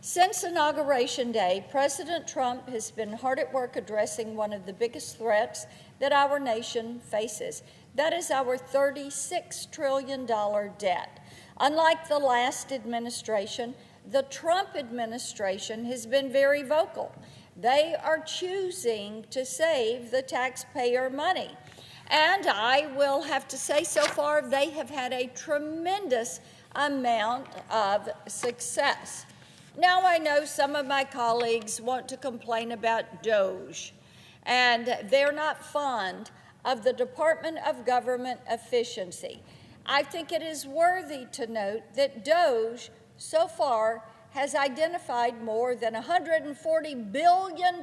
Since Inauguration Day, President Trump has been hard at work addressing one of the biggest threats that our nation faces. That is our $36 trillion debt. Unlike the last administration, the Trump administration has been very vocal. They are choosing to save the taxpayer money. And I will have to say, so far, they have had a tremendous amount of success. Now, I know some of my colleagues want to complain about DOGE, and they're not fond of the Department of Government Efficiency. I think it is worthy to note that DOGE, so far, has identified more than $140 billion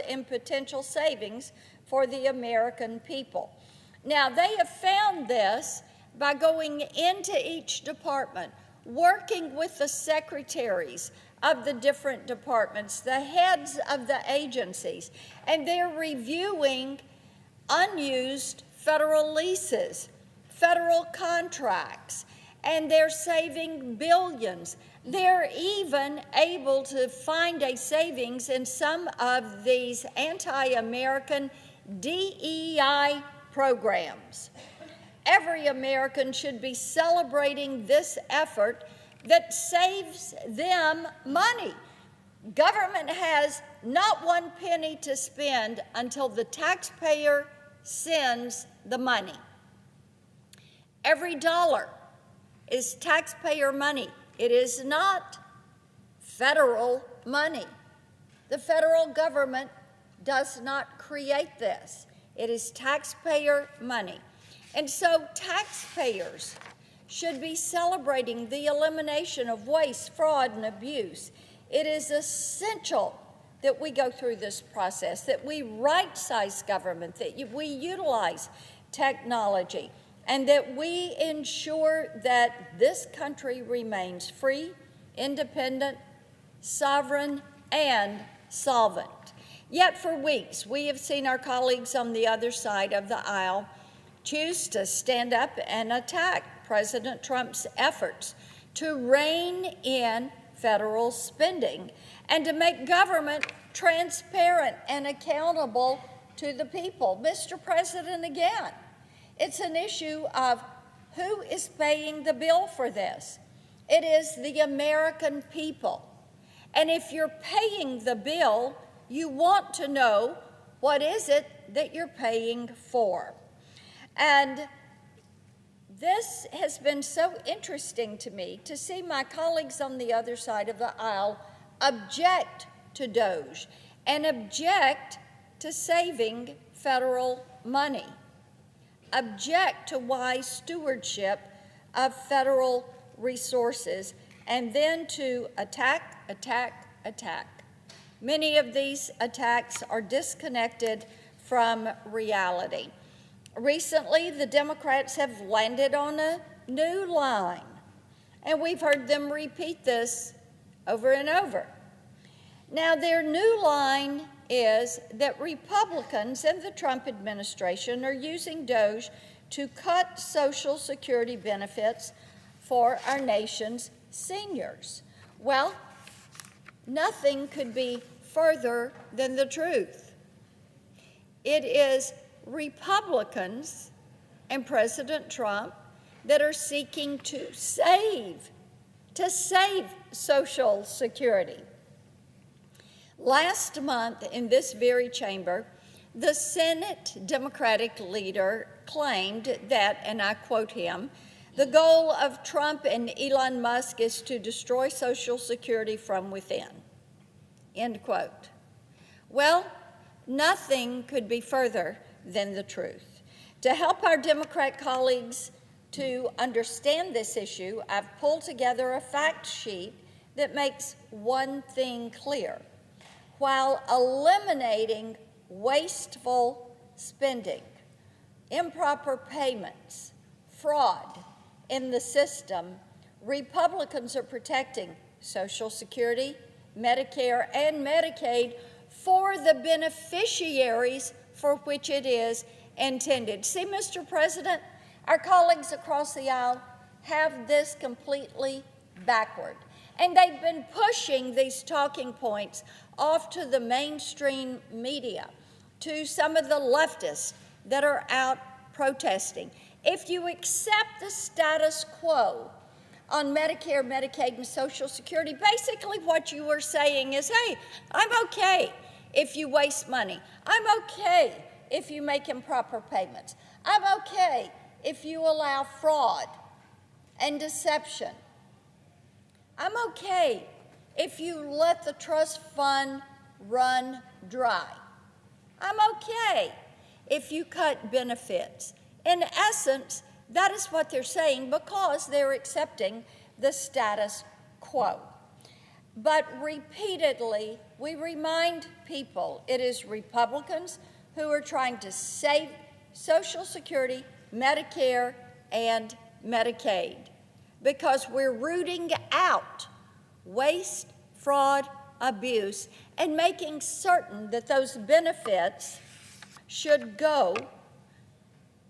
in potential savings for the American people. Now, they have found this by going into each department, working with the secretaries of the different departments, the heads of the agencies, and they're reviewing unused federal leases, federal contracts, and they're saving billions. They're even able to find a savings in some of these anti-American DEI programs. Every American should be celebrating this effort that saves them money. Government has not one penny to spend until the taxpayer sends the money. Every dollar is taxpayer money. It is not federal money. The federal government does not create this. It is taxpayer money. And so taxpayers should be celebrating the elimination of waste, fraud, and abuse. It is essential that we go through this process, that we right-size government, that we utilize technology, and that we ensure that this country remains free, independent, sovereign, and solvent. Yet for weeks, we have seen our colleagues on the other side of the aisle choose to stand up and attack President Trump's efforts to rein in federal spending and to make government transparent and accountable to the people. Mr. President, again, it's an issue of who is paying the bill for this. It is the American people. And if you're paying the bill, you want to know what is it that you're paying for. And this has been so interesting to me to see my colleagues on the other side of the aisle object to DOGE and object to saving federal money, object to wise stewardship of federal resources, and then to attack, attack, attack. Many of these attacks are disconnected from reality. Recently, the Democrats have landed on a new line, and we've heard them repeat this over and over. Now, their new line is that Republicans and the Trump administration are using DOGE to cut Social Security benefits for our nation's seniors. Well, nothing could be further than the truth. It is Republicans and President Trump that are seeking to save Social Security. Last month in this very chamber, the Senate Democratic leader claimed that, and I quote him, "The goal of Trump and Elon Musk is to destroy Social Security from within," end quote. Well, nothing could be further than the truth. To help our Democrat colleagues to understand this issue, I've pulled together a fact sheet that makes one thing clear. While eliminating wasteful spending, improper payments, fraud in the system, Republicans are protecting Social Security, Medicare, and Medicaid for the beneficiaries for which it is intended. See, Mr. President, our colleagues across the aisle have this completely backward. And they've been pushing these talking points off to the mainstream media, to some of the leftists that are out protesting. If you accept the status quo on Medicare, Medicaid, and Social Security, basically what you are saying is, hey, I'm okay if you waste money. I'm okay if you make improper payments. I'm okay if you allow fraud and deception. I'm okay if you let the trust fund run dry. I'm okay if you cut benefits. In essence, that is what they're saying because they're accepting the status quo. But repeatedly, we remind people it is Republicans who are trying to save Social Security, Medicare, and Medicaid because we're rooting out waste, fraud, abuse, and making certain that those benefits should go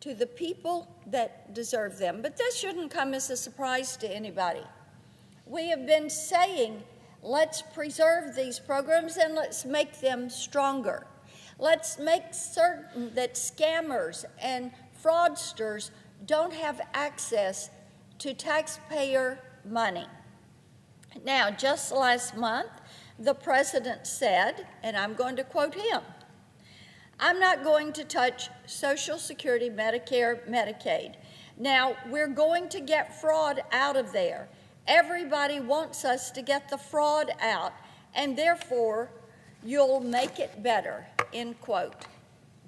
to the people that deserve them. But this shouldn't come as a surprise to anybody. We have been saying, let's preserve these programs and let's make them stronger. Let's make certain that scammers and fraudsters don't have access to taxpayer money. Now, just last month, the president said, and I'm going to quote him, I'm not going to touch Social Security, Medicare, Medicaid. Now, we're going to get fraud out of there. Everybody wants us to get the fraud out, and therefore, you'll make it better, end quote.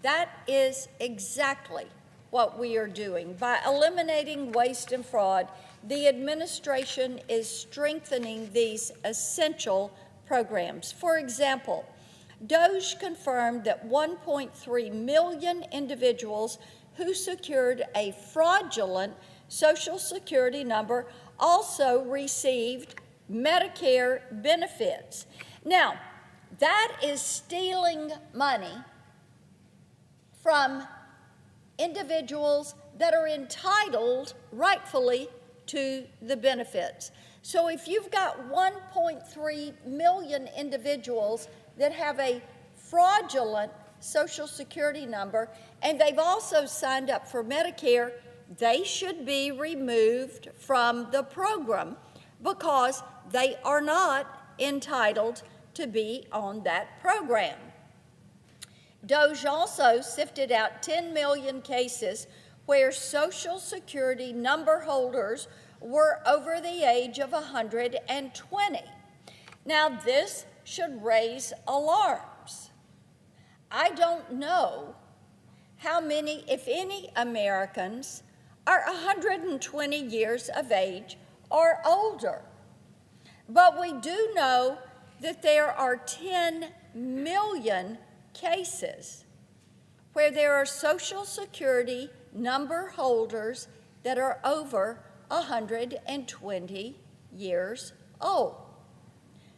That is exactly what we are doing. By eliminating waste and fraud, the administration is strengthening these essential programs. For example, DOGE confirmed that 1.3 million individuals who secured a fraudulent Social Security number also received Medicare benefits. Now, that is stealing money from individuals that are entitled rightfully to the benefits. So if you've got 1.3 million individuals that have a fraudulent Social Security number and they've also signed up for Medicare, they should be removed from the program because they are not entitled to be on that program. DOGE also sifted out 10 million cases where Social Security number holders were over the age of 120. Now, this should raise alarms. I don't know how many, if any, Americans are 120 years of age or older. But we do know that there are 10 million cases where there are Social Security number holders that are over 120 years old.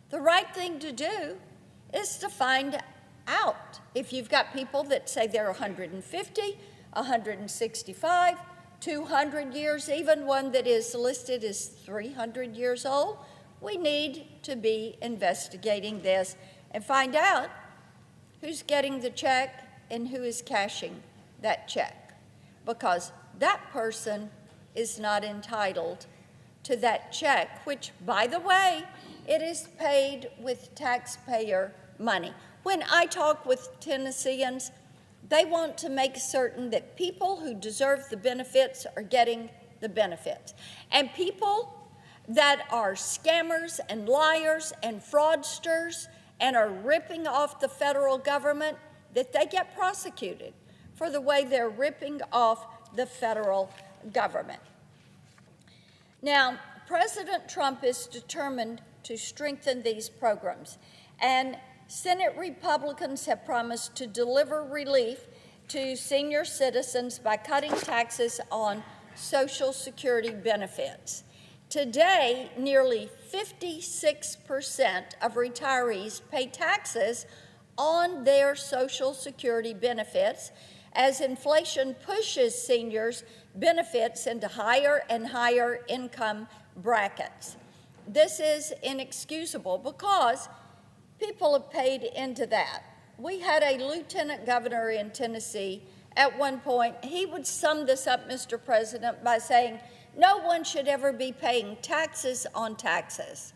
The right thing to do is to find out if you've got people that say they're 150, 165, 200 years, even one that is listed as 300 years old. We need to be investigating this and find out who's getting the check and who is cashing that check, because that person is not entitled to that check, which, by the way, it is paid with taxpayer money. When I talk with Tennesseans, they want to make certain that people who deserve the benefits are getting the benefits. And people that are scammers and liars and fraudsters and are ripping off the federal government, that they get prosecuted for the way they're ripping off the federal government. Now, President Trump is determined to strengthen these programs, and Senate Republicans have promised to deliver relief to senior citizens by cutting taxes on Social Security benefits. Today, nearly 56% of retirees pay taxes on their Social Security benefits as inflation pushes seniors' benefits into higher and higher income brackets. this is inexcusable because people have paid into that. We had a lieutenant governor in Tennessee at one point. He would sum this up, Mr. President, by saying, no one should ever be paying taxes on taxes.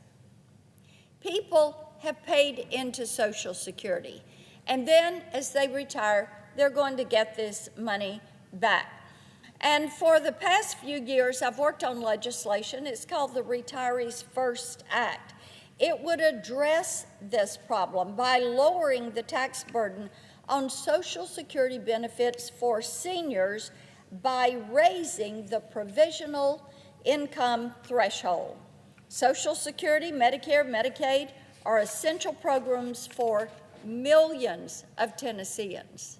People have paid into Social Security, and then as they retire, they're going to get this money back. And for the past few years, I've worked on legislation. It's called the Retirees First Act. It would address this problem by lowering the tax burden on Social Security benefits for seniors by raising the provisional income threshold. Social Security, Medicare, Medicaid are essential programs for millions of Tennesseans.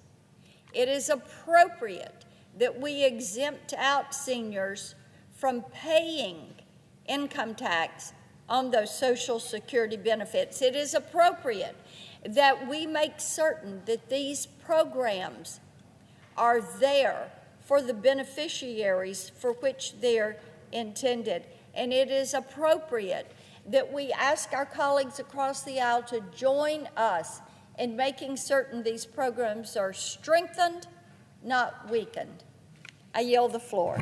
It is appropriate that we exempt out seniors from paying income tax on those Social Security benefits. It is appropriate that we make certain that these programs are there for the beneficiaries for which they're intended. And it is appropriate that we ask our colleagues across the aisle to join us in making certain these programs are strengthened, not weakened. I yield the floor.